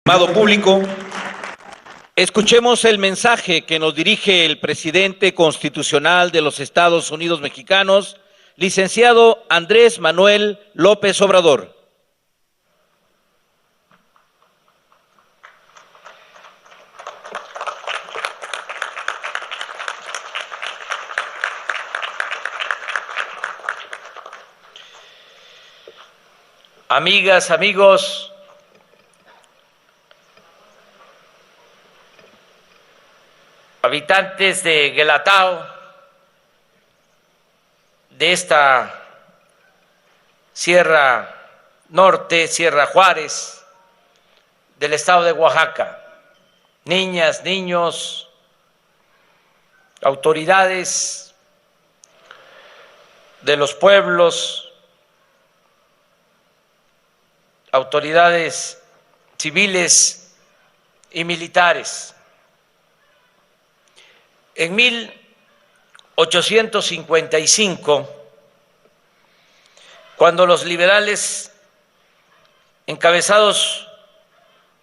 Estimado público, escuchemos el mensaje que nos dirige el presidente constitucional de los Estados Unidos mexicanos, licenciado Andrés Manuel López Obrador. Amigas, amigos, habitantes de Guelatao, de esta Sierra Norte, Sierra Juárez, del estado de Oaxaca, niñas, niños, autoridades de los pueblos, autoridades civiles y militares. En 1855, cuando los liberales, encabezados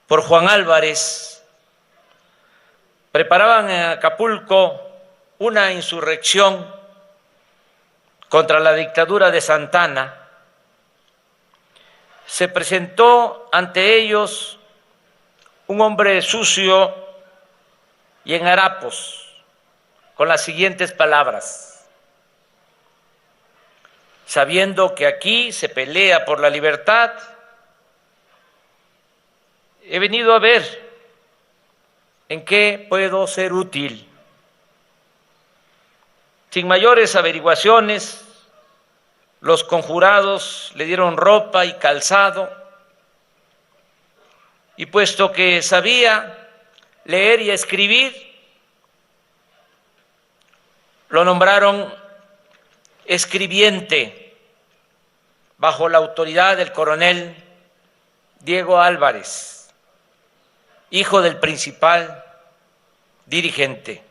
por Juan Álvarez, preparaban en Acapulco una insurrección contra la dictadura de Santa Anna, se presentó ante ellos un hombre sucio y en harapos, con las siguientes palabras: sabiendo que aquí se pelea por la libertad, he venido a ver en qué puedo ser útil. Sin mayores averiguaciones, los conjurados le dieron ropa y calzado, y puesto que sabía leer y escribir, lo nombraron escribiente bajo la autoridad del coronel Diego Álvarez, hijo del principal dirigente.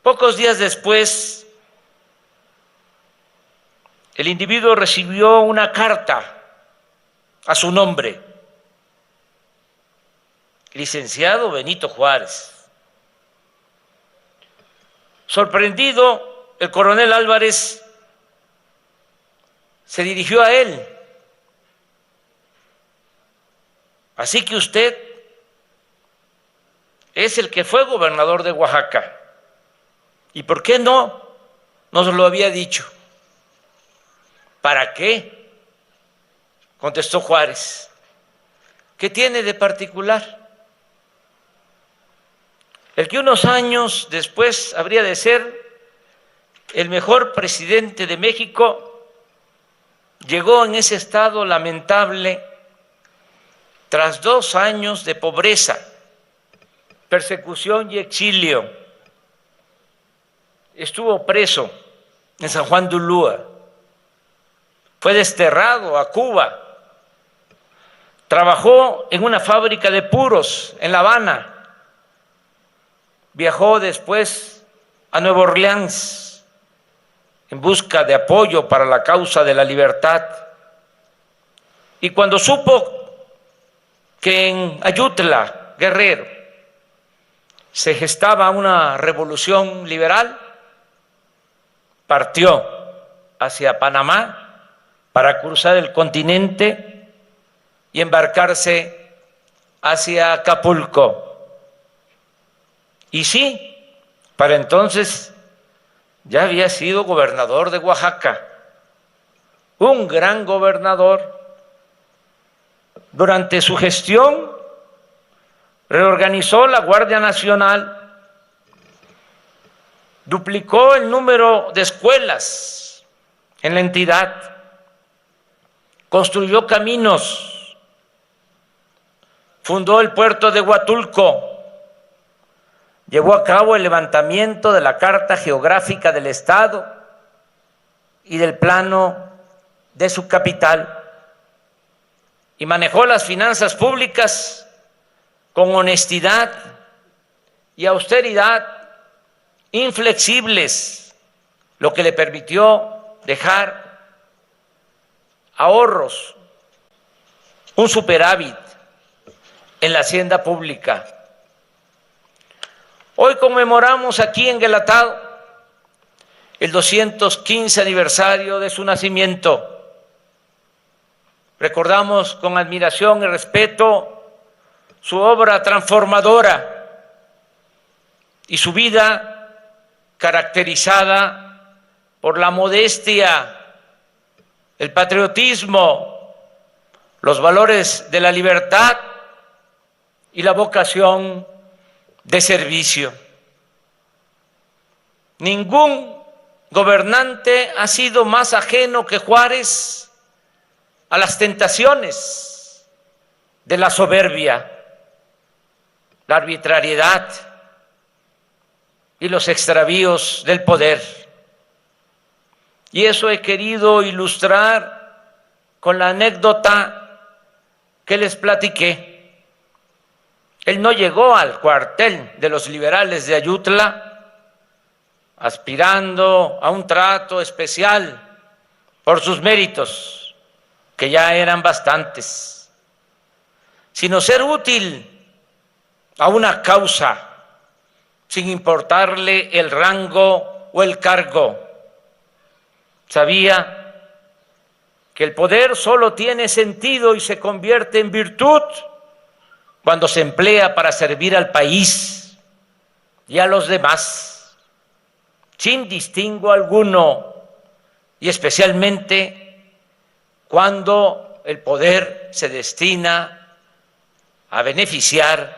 Pocos días después, el individuo recibió una carta a su nombre: licenciado Benito Juárez. Sorprendido, el coronel Álvarez se dirigió a él: así que usted es el que fue gobernador de Oaxaca, ¿y por qué no nos lo había dicho? ¿Para qué?, contestó Juárez. ¿Qué tiene de particular? El que unos años después habría de ser el mejor presidente de México llegó en ese estado lamentable tras 2 años de pobreza, persecución y exilio. Estuvo preso en San Juan de Ulúa, fue desterrado a Cuba, trabajó en una fábrica de puros en La Habana, viajó después a Nueva Orleans en busca de apoyo para la causa de la libertad, y cuando supo que en Ayutla, Guerrero, se gestaba una revolución liberal, partió hacia Panamá para cruzar el continente y embarcarse hacia Acapulco. Y sí, para entonces ya había sido gobernador de Oaxaca, un gran gobernador. Durante su gestión reorganizó la Guardia Nacional, duplicó el número de escuelas en la entidad, construyó caminos, fundó el puerto de Huatulco, llevó a cabo el levantamiento de la Carta Geográfica del Estado y del plano de su capital, y manejó las finanzas públicas con honestidad y austeridad inflexibles, lo que le permitió dejar ahorros, un superávit en la hacienda pública. Hoy conmemoramos aquí en Guelatao el 215 aniversario de su nacimiento. Recordamos con admiración y respeto su obra transformadora y su vida caracterizada por la modestia, el patriotismo, los valores de la libertad y la vocación de servicio. Ningún gobernante ha sido más ajeno que Juárez a las tentaciones de la soberbia, la arbitrariedad y los extravíos del poder. Y eso he querido ilustrar con la anécdota que les platiqué. Él no llegó al cuartel de los liberales de Ayutla aspirando a un trato especial por sus méritos, que ya eran bastantes, sino ser útil a una causa, sin importarle el rango o el cargo. Sabía que el poder solo tiene sentido y se convierte en virtud cuando se emplea para servir al país y a los demás, sin distingo alguno, y especialmente cuando el poder se destina a beneficiar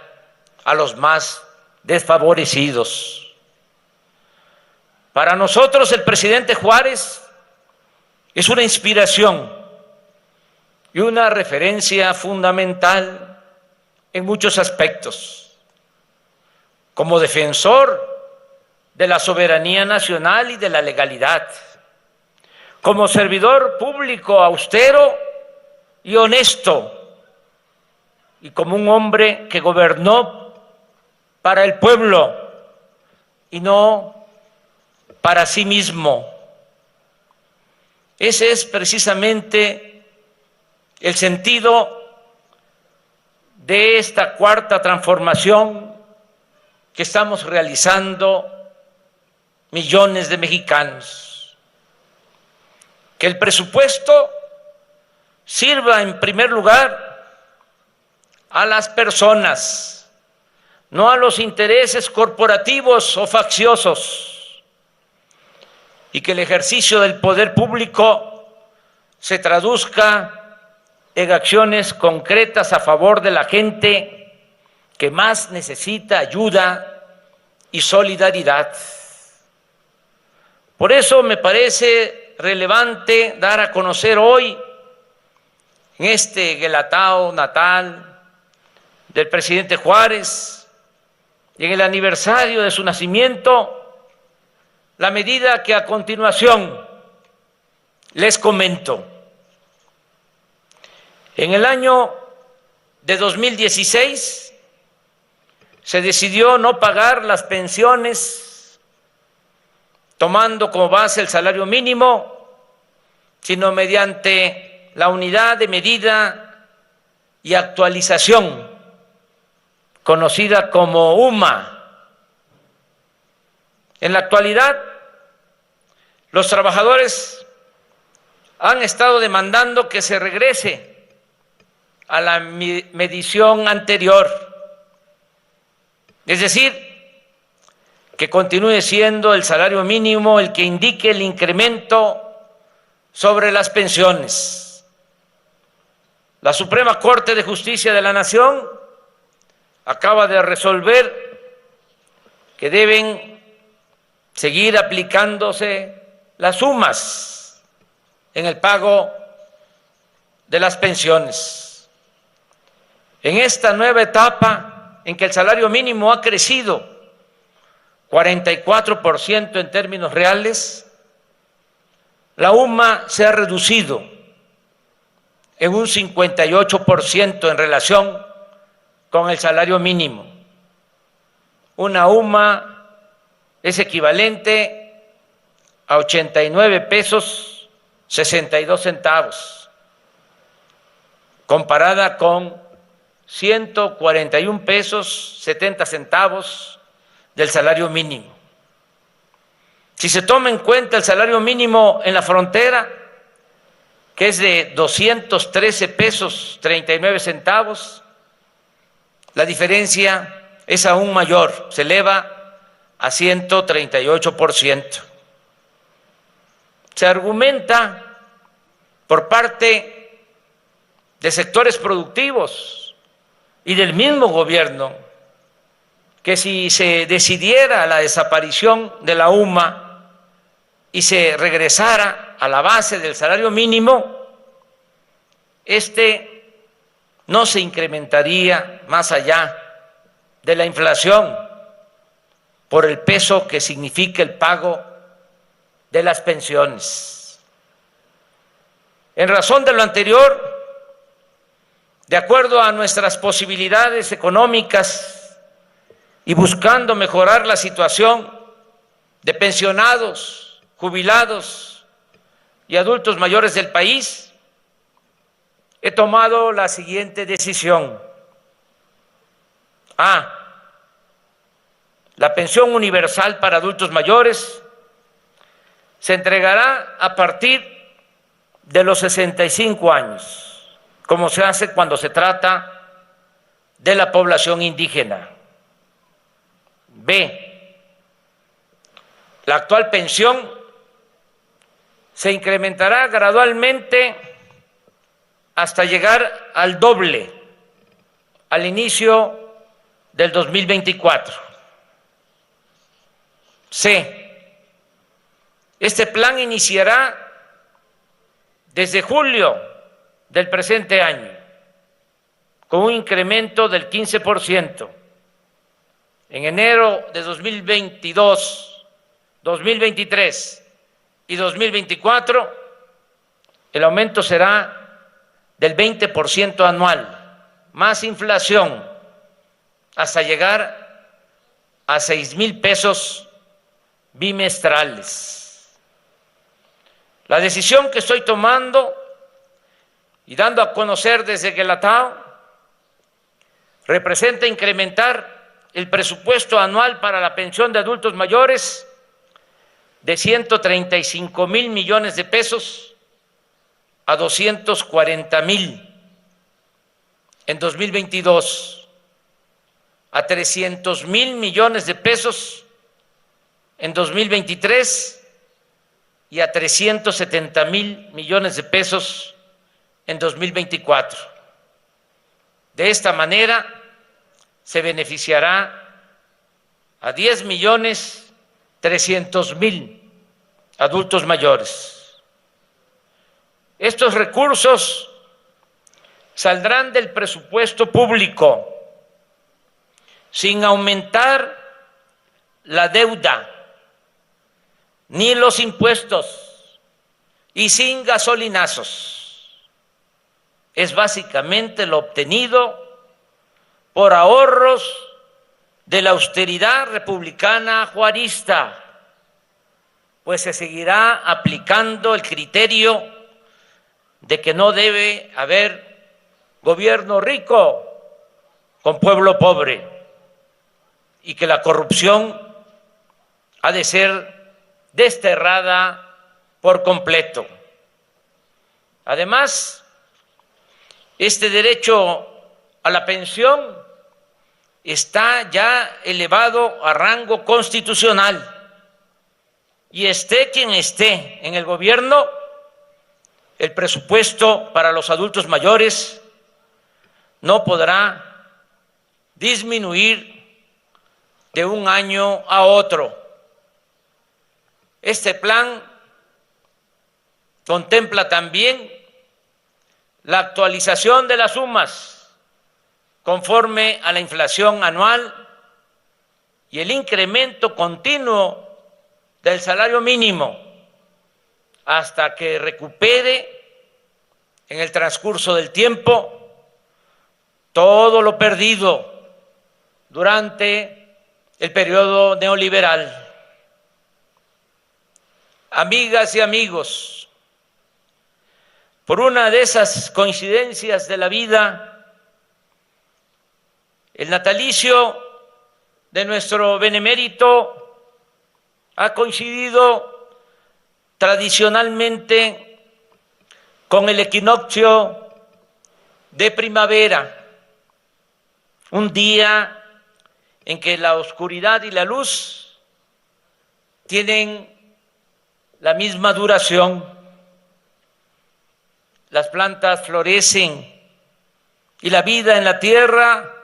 a los más desfavorecidos. Para nosotros el presidente Juárez es una inspiración y una referencia fundamental en muchos aspectos, como defensor de la soberanía nacional y de la legalidad, como servidor público austero y honesto, y como un hombre que gobernó para el pueblo y no para sí mismo. Ese es precisamente el sentido de esta cuarta transformación que estamos realizando millones de mexicanos. Que el presupuesto sirva en primer lugar a las personas, no a los intereses corporativos o facciosos, y que el ejercicio del poder público se traduzca en acciones concretas a favor de la gente que más necesita ayuda y solidaridad. Por eso me parece relevante dar a conocer hoy, en este Guelatao natal del presidente Juárez, y en el aniversario de su nacimiento, la medida que a continuación les comento. En el año de 2016 se decidió no pagar las pensiones tomando como base el salario mínimo, sino mediante la unidad de medida y actualización conocida como UMA. En la actualidad, los trabajadores han estado demandando que se regrese a la medición anterior, es decir, que continúe siendo el salario mínimo el que indique el incremento sobre las pensiones. La Suprema Corte de Justicia de la Nación acaba de resolver que deben seguir aplicándose las sumas en el pago de las pensiones. En esta nueva etapa en que el salario mínimo ha crecido 44% en términos reales, la UMA se ha reducido en un 58% en relación con el salario mínimo. Una UMA es equivalente a 89 pesos 62 centavos, comparada con 141 pesos 70 centavos del salario mínimo. Si se toma en cuenta el salario mínimo en la frontera, que es de 213 pesos 39 centavos, la diferencia es aún mayor, se eleva a 138%. Se argumenta por parte de sectores productivos y del mismo gobierno que si se decidiera la desaparición de la UMA y se regresara a la base del salario mínimo, no se incrementaría más allá de la inflación por el peso que significa el pago de las pensiones. En razón de lo anterior, de acuerdo a nuestras posibilidades económicas y buscando mejorar la situación de pensionados, jubilados y adultos mayores del país, he tomado la siguiente decisión. A. La pensión universal para adultos mayores se entregará a partir de los 65 años, como se hace cuando se trata de la población indígena. B. La actual pensión se incrementará gradualmente hasta llegar al doble al inicio del 2024. C. Este plan iniciará desde julio del presente año con un incremento del 15%. En enero de 2022, 2023 y 2024, el aumento será del 20% anual, más inflación, hasta llegar a 6,000 pesos bimestrales. La decisión que estoy tomando y dando a conocer desde Guelatao representa incrementar el presupuesto anual para la pensión de adultos mayores de 135,000 millones de pesos a 240,000 en 2022, a 300,000 millones de pesos en 2023 y a 370,000 millones de pesos en 2024. De esta manera se beneficiará a 10,300,000 adultos mayores. Estos recursos saldrán del presupuesto público sin aumentar la deuda ni los impuestos y sin gasolinazos. Es básicamente lo obtenido por ahorros de la austeridad republicana juarista, pues se seguirá aplicando el criterio de que no debe haber gobierno rico con pueblo pobre y que la corrupción ha de ser desterrada por completo. Además, este derecho a la pensión está ya elevado a rango constitucional y esté quien esté en el gobierno, el presupuesto para los adultos mayores no podrá disminuir de un año a otro. Este plan contempla también la actualización de las sumas conforme a la inflación anual y el incremento continuo del salario mínimo hasta que recupere en el transcurso del tiempo todo lo perdido durante el periodo neoliberal. Amigas y amigos, por una de esas coincidencias de la vida, El natalicio de nuestro benemérito ha coincidido tradicionalmente con el equinoccio de primavera, un día en que la oscuridad y la luz tienen la misma duración. Las plantas florecen y la vida en la tierra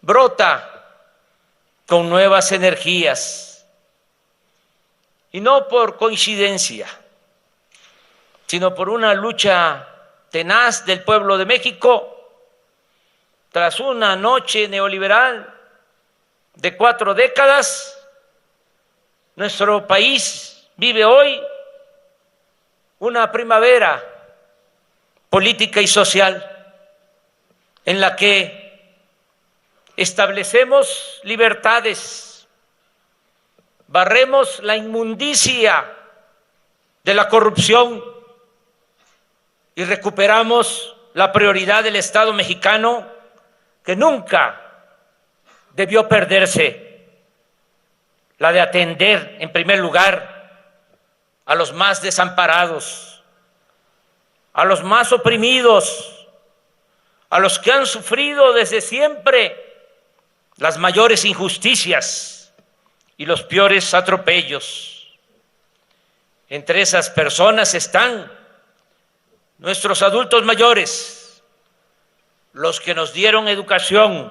brota con nuevas energías. Y no por coincidencia, sino por una lucha tenaz del pueblo de México, tras una noche neoliberal de 4 décadas, nuestro país vive hoy una primavera política y social en la que establecemos libertades, barremos la inmundicia de la corrupción y recuperamos la prioridad del Estado mexicano que nunca debió perderse, la de atender en primer lugar a los más desamparados, a los más oprimidos, a los que han sufrido desde siempre las mayores injusticias y los peores atropellos. Entre esas personas están nuestros adultos mayores, los que nos dieron educación,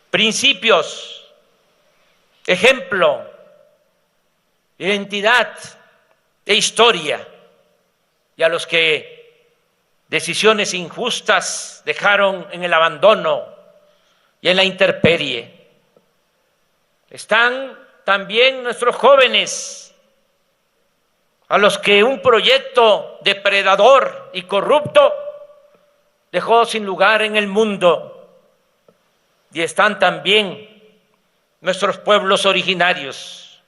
principios, ejemplo, identidad e historia, y a los que decisiones injustas dejaron en el abandono y en la intemperie. Están también nuestros jóvenes, a los que un proyecto depredador y corrupto dejó sin lugar en el mundo. Y están también nuestros pueblos originarios,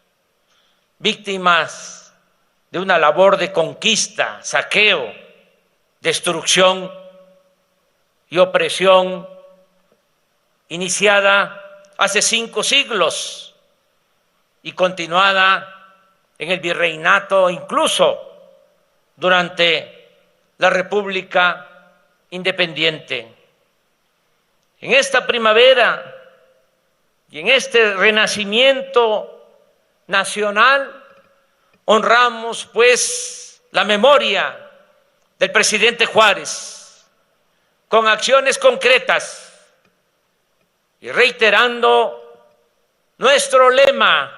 víctimas de una labor de conquista, saqueo, destrucción y opresión iniciada hace 5 siglos y continuada en el virreinato, incluso durante la República Independiente. En esta primavera y en este renacimiento nacional honramos pues la memoria del presidente Juárez con acciones concretas y reiterando nuestro lema: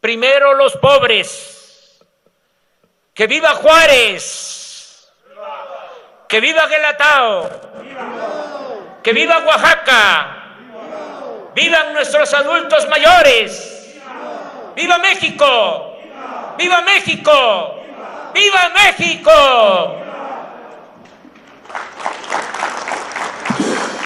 primero los pobres. ¡Que viva Juárez! ¡Que viva Guelatao! ¡Que viva Oaxaca! ¡Vivan nuestros adultos mayores! ¡Viva México! ¡Viva México! ¡Viva México!